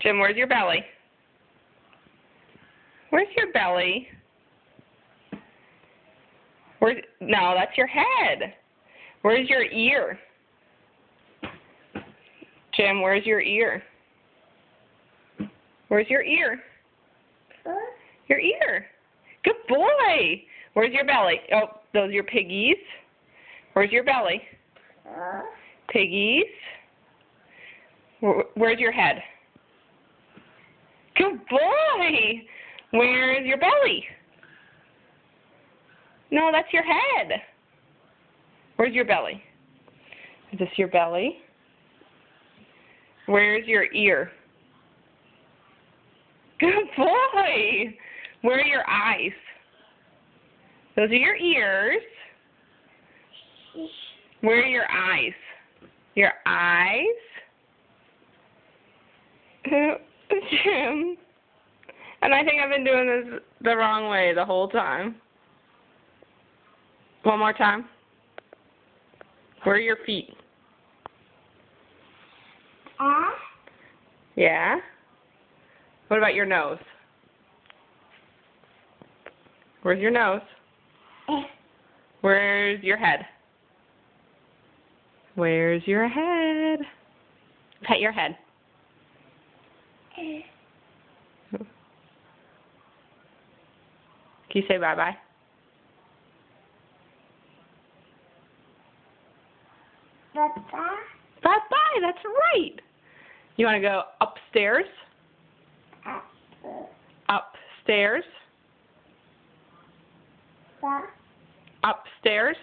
Jim, where's your belly? Where's your belly? No, that's your head. Where's your ear? Jim, where's your ear? Where's your ear? Your ear. Good boy. Where's your belly? Oh, those are your piggies. Where's your belly? Piggies. Where's your head? Good boy. Where's your belly? No, that's your head. Where's your belly? Is this your belly? Where's your ear? Good boy. Where are your eyes? Those are your ears. Where are your eyes? Your eyes? Jim. And I think I've been doing this the wrong way the whole time. One more time. Where are your feet? Yeah? What about your nose? Where's your nose? Where's your head? Where's your head? Pet your head. Can you say bye-bye? Bye-bye. Bye-bye, that's right. You want to go upstairs? Upstairs? Upstairs?